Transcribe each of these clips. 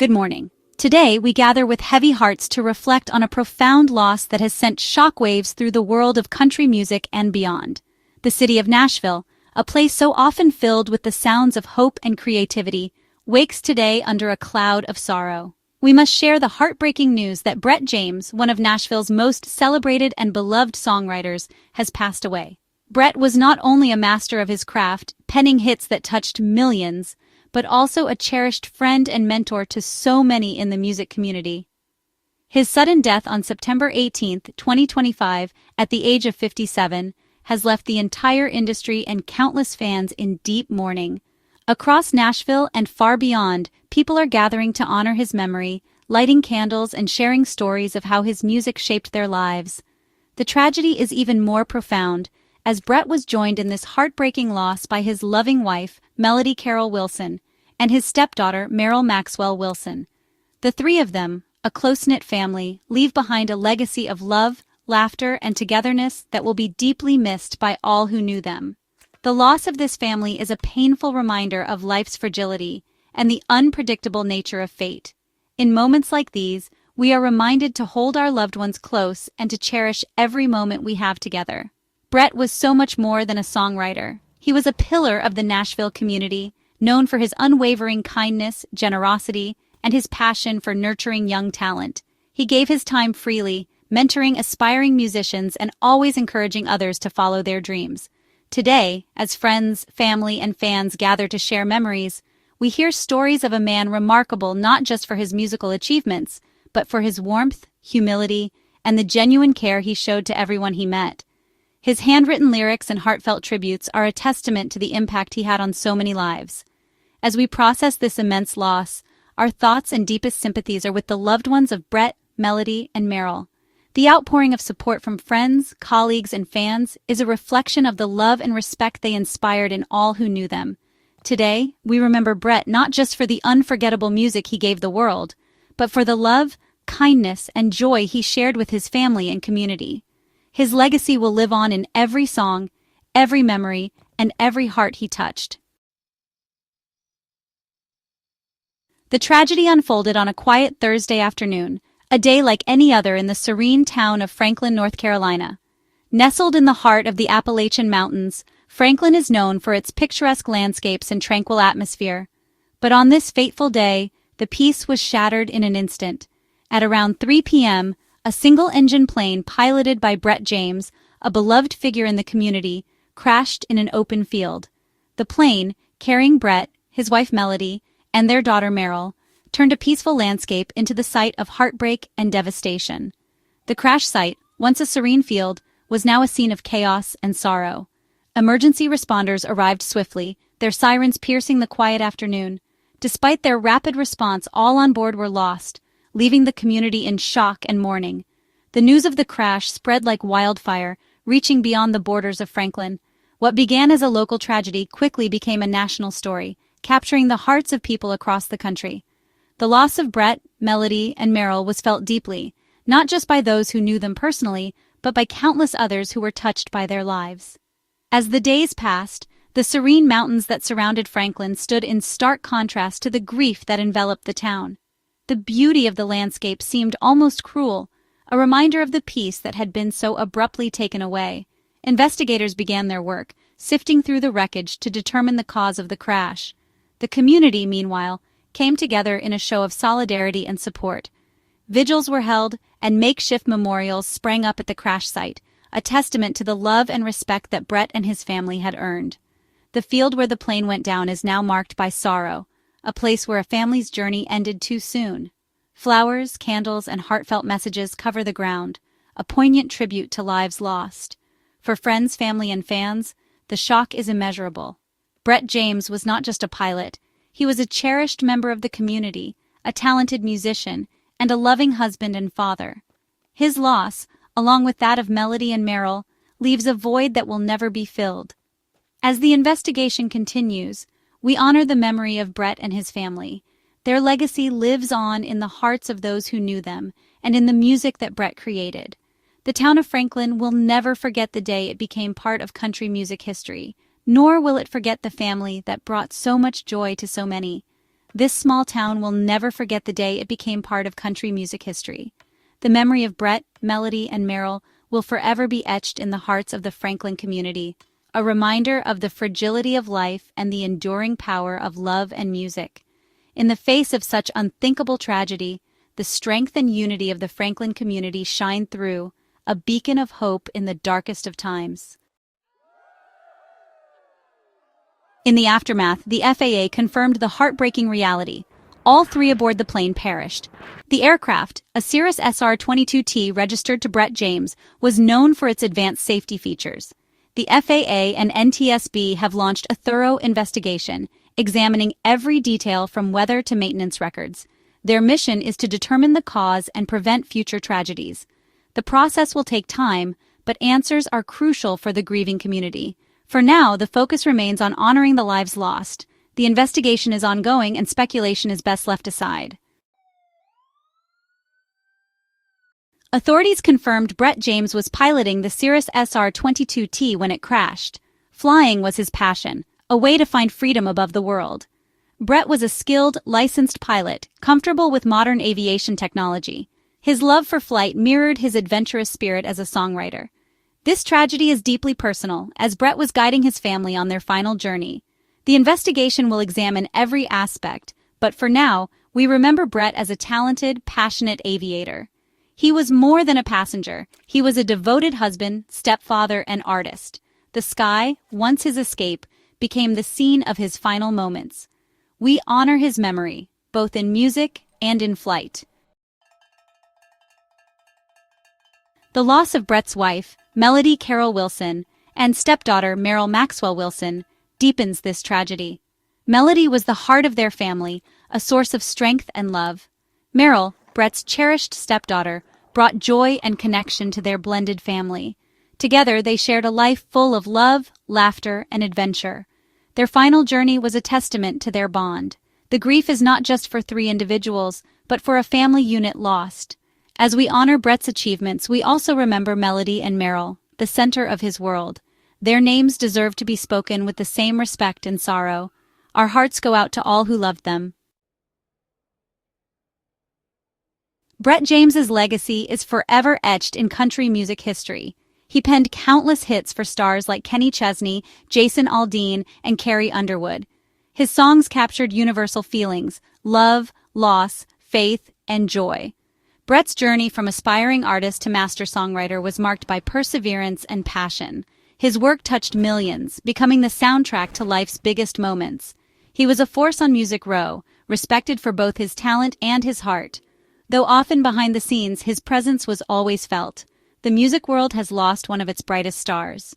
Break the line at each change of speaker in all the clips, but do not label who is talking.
Good morning. Today, we gather with heavy hearts to reflect on a profound loss that has sent shockwaves through the world of country music and beyond. The city of Nashville, a place so often filled with the sounds of hope and creativity, wakes today under a cloud of sorrow. We must share the heartbreaking news that Brett James, one of Nashville's most celebrated and beloved songwriters, has passed away. Brett was not only a master of his craft, penning hits that touched millions, but also a cherished friend and mentor to so many in the music community. His sudden death on September 18, 2025, at the age of 57, has left the entire industry and countless fans in deep mourning. Across Nashville and far beyond, people are gathering to honor his memory, lighting candles and sharing stories of how his music shaped their lives. The tragedy is even more profound, as Brett was joined in this heartbreaking loss by his loving wife, Melody Carroll Wilson, and his stepdaughter, Meryl Maxwell Wilson. The three of them, a close-knit family, leave behind a legacy of love, laughter, and togetherness that will be deeply missed by all who knew them. The loss of this family is a painful reminder of life's fragility and the unpredictable nature of fate. In moments like these, we are reminded to hold our loved ones close and to cherish every moment we have together. Brett was so much more than a songwriter. He was a pillar of the Nashville community, known for his unwavering kindness, generosity, and his passion for nurturing young talent. He gave his time freely, mentoring aspiring musicians and always encouraging others to follow their dreams. Today, as friends, family, and fans gather to share memories, we hear stories of a man remarkable not just for his musical achievements, but for his warmth, humility, and the genuine care he showed to everyone he met. His handwritten lyrics and heartfelt tributes are a testament to the impact he had on so many lives. As we process this immense loss, our thoughts and deepest sympathies are with the loved ones of Brett, Melody, and Meryl. The outpouring of support from friends, colleagues, and fans is a reflection of the love and respect they inspired in all who knew them. Today, we remember Brett not just for the unforgettable music he gave the world, but for the love, kindness, and joy he shared with his family and community. His legacy will live on in every song, every memory, and every heart he touched. The tragedy unfolded on a quiet Thursday afternoon, a day like any other in the serene town of Franklin, North Carolina. Nestled in the heart of the Appalachian Mountains, Franklin is known for its picturesque landscapes and tranquil atmosphere. But on this fateful day, the peace was shattered in an instant. At around 3 p.m., a single-engine plane piloted by Brett James, a beloved figure in the community, crashed in an open field. The plane, carrying Brett, his wife Melody, and their daughter Meryl, turned a peaceful landscape into the site of heartbreak and devastation. The crash site, once a serene field, was now a scene of chaos and sorrow. Emergency responders arrived swiftly, their sirens piercing the quiet afternoon. Despite their rapid response, all on board were lost, leaving the community in shock and mourning. The news of the crash spread like wildfire, reaching beyond the borders of Franklin. What began as a local tragedy quickly became a national story, capturing the hearts of people across the country. The loss of Brett, Melody, and Meryl was felt deeply, not just by those who knew them personally, but by countless others who were touched by their lives. As the days passed, the serene mountains that surrounded Franklin stood in stark contrast to the grief that enveloped the town. The beauty of the landscape seemed almost cruel, a reminder of the peace that had been so abruptly taken away. Investigators began their work, sifting through the wreckage to determine the cause of the crash. The community, meanwhile, came together in a show of solidarity and support. Vigils were held, and makeshift memorials sprang up at the crash site, a testament to the love and respect that Brett and his family had earned. The field where the plane went down is now marked by sorrow, a place where a family's journey ended too soon. Flowers, candles, and heartfelt messages cover the ground, a poignant tribute to lives lost. For friends, family, and fans, the shock is immeasurable. Brett James was not just a pilot, he was a cherished member of the community, a talented musician, and a loving husband and father. His loss, along with that of Melody and Meryl, leaves a void that will never be filled. As the investigation continues, we honor the memory of Brett and his family. Their legacy lives on in the hearts of those who knew them and in the music that Brett created. The town of Franklin will never forget the day it became part of country music history, nor will it forget the family that brought so much joy to so many. This small town will never forget the day it became part of country music history. The memory of Brett, Melody, and Merrill will forever be etched in the hearts of the Franklin community, a reminder of the fragility of life and the enduring power of love and music. In the face of such unthinkable tragedy, the strength and unity of the Franklin community shine through, a beacon of hope in the darkest of times. In the aftermath, the FAA confirmed the heartbreaking reality. All three aboard the plane perished. The aircraft, a Cirrus SR-22T registered to Brett James, was known for its advanced safety features. The FAA and NTSB have launched a thorough investigation, examining every detail from weather to maintenance records. Their mission is to determine the cause and prevent future tragedies. The process will take time, but answers are crucial for the grieving community. For now, the focus remains on honoring the lives lost. The investigation is ongoing and speculation is best left aside. Authorities confirmed Brett James was piloting the Cirrus SR-22T when it crashed. Flying was his passion, a way to find freedom above the world. Brett was a skilled, licensed pilot, comfortable with modern aviation technology. His love for flight mirrored his adventurous spirit as a songwriter. This tragedy is deeply personal, as Brett was guiding his family on their final journey. The investigation will examine every aspect, but for now, we remember Brett as a talented, passionate aviator. He was more than a passenger. He was a devoted husband, stepfather, and artist. The sky, once his escape, became the scene of his final moments. We honor his memory, both in music and in flight. The loss of Brett's wife, Melody Carol Wilson, and stepdaughter Merrill Maxwell Wilson deepens this tragedy. Melody was the heart of their family, a source of strength and love. Merrill, Brett's cherished stepdaughter, brought joy and connection to their blended family. Together, they shared a life full of love, laughter, and adventure. Their final journey was a testament to their bond. The grief is not just for three individuals, but for a family unit lost. As we honor Brett's achievements, we also remember Melody and Merrill, the center of his world. Their names deserve to be spoken with the same respect and sorrow. Our hearts go out to all who loved them. Brett James's legacy is forever etched in country music history. He penned countless hits for stars like Kenny Chesney, Jason Aldean, and Carrie Underwood. His songs captured universal feelings: love, loss, faith, and joy. Brett's journey from aspiring artist to master songwriter was marked by perseverance and passion. His work touched millions, becoming the soundtrack to life's biggest moments. He was a force on Music Row, respected for both his talent and his heart. Though often behind the scenes, his presence was always felt. The music world has lost one of its brightest stars.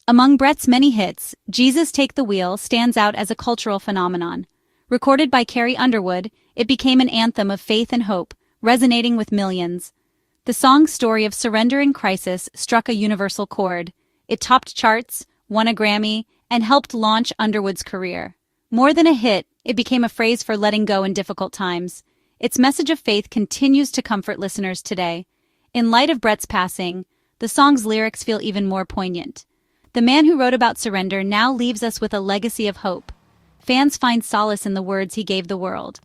Among Brett's many hits, Jesus Take the Wheel stands out as a cultural phenomenon. Recorded by Carrie Underwood, it became an anthem of faith and hope, resonating with millions. The song's story of surrender in crisis struck a universal chord. It topped charts, won a Grammy, and helped launch Underwood's career. More than a hit, it became a phrase for letting go in difficult times. Its message of faith continues to comfort listeners today. In light of Brett's passing, the song's lyrics feel even more poignant. The man who wrote about surrender now leaves us with a legacy of hope. Fans find solace in the words he gave the world.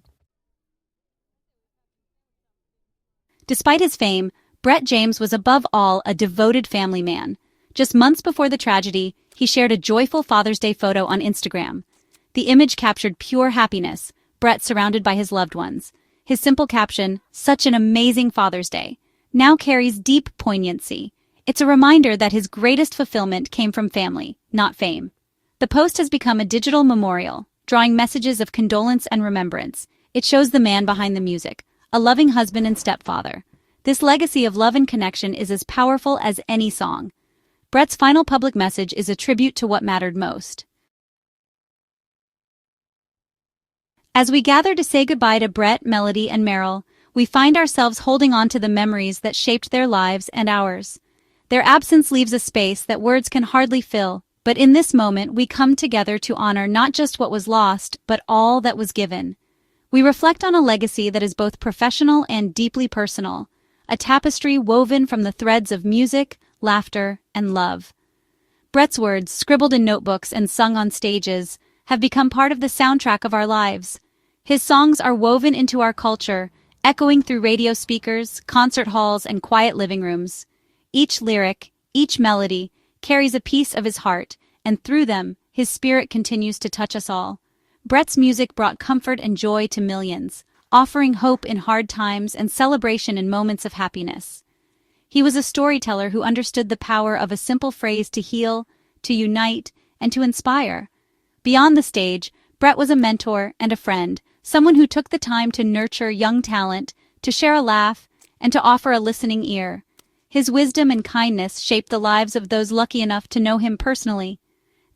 Despite his fame, Brett James was above all a devoted family man. Just months before the tragedy, he shared a joyful Father's Day photo on Instagram. The image captured pure happiness, Brett surrounded by his loved ones. His simple caption, "Such an amazing Father's Day," now carries deep poignancy. It's a reminder that his greatest fulfillment came from family, not fame. The post has become a digital memorial, drawing messages of condolence and remembrance. It shows the man behind the music, a loving husband and stepfather. This legacy of love and connection is as powerful as any song. Brett's final public message is a tribute to what mattered most. As we gather to say goodbye to Brett, Melody, and Merrill, we find ourselves holding on to the memories that shaped their lives and ours. Their absence leaves a space that words can hardly fill, but in this moment we come together to honor not just what was lost, but all that was given. We reflect on a legacy that is both professional and deeply personal, a tapestry woven from the threads of music, laughter, and love. Brett's words, scribbled in notebooks and sung on stages, have become part of the soundtrack of our lives. His songs are woven into our culture, echoing through radio speakers, concert halls, and quiet living rooms. Each lyric, each melody, carries a piece of his heart, and through them, his spirit continues to touch us all. Brett's music brought comfort and joy to millions, offering hope in hard times and celebration in moments of happiness. He was a storyteller who understood the power of a simple phrase to heal, to unite, and to inspire. Beyond the stage, Brett was a mentor and a friend, someone who took the time to nurture young talent, to share a laugh, and to offer a listening ear. His wisdom and kindness shaped the lives of those lucky enough to know him personally.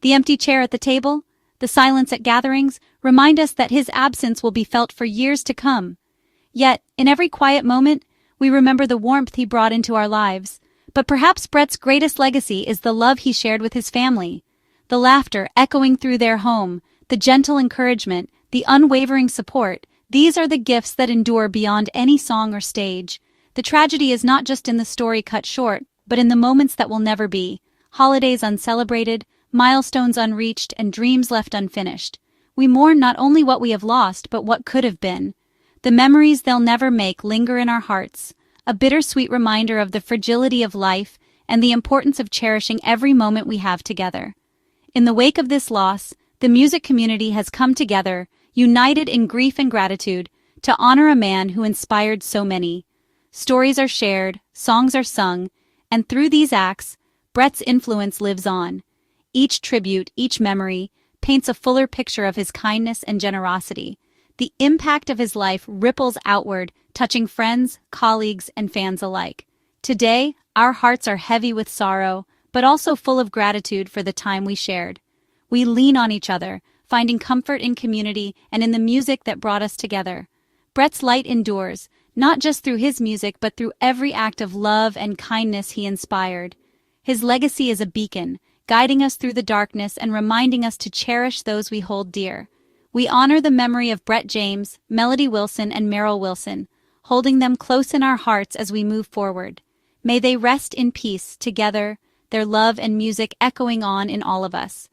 The empty chair at the table, the silence at gatherings, remind us that his absence will be felt for years to come. Yet, in every quiet moment, we remember the warmth he brought into our lives. But perhaps Brett's greatest legacy is the love he shared with his family. The laughter echoing through their home, the gentle encouragement, the unwavering support, these are the gifts that endure beyond any song or stage. The tragedy is not just in the story cut short, but in the moments that will never be, holidays uncelebrated, milestones unreached, and dreams left unfinished. We mourn not only what we have lost, but what could have been. The memories they'll never make linger in our hearts, a bittersweet reminder of the fragility of life and the importance of cherishing every moment we have together. In the wake of this loss, the music community has come together, united in grief and gratitude, to honor a man who inspired so many. Stories are shared, songs are sung, and through these acts, Brett's influence lives on. Each tribute, each memory, paints a fuller picture of his kindness and generosity. The impact of his life ripples outward, touching friends, colleagues, and fans alike. Today, our hearts are heavy with sorrow, but also full of gratitude for the time we shared. We lean on each other, finding comfort in community and in the music that brought us together. Brett's light endures, not just through his music but through every act of love and kindness he inspired. His legacy is a beacon, guiding us through the darkness and reminding us to cherish those we hold dear. We honor the memory of Brett James, Melody Wilson, and Meryl Wilson, holding them close in our hearts as we move forward. May they rest in peace together, their love and music echoing on in all of us.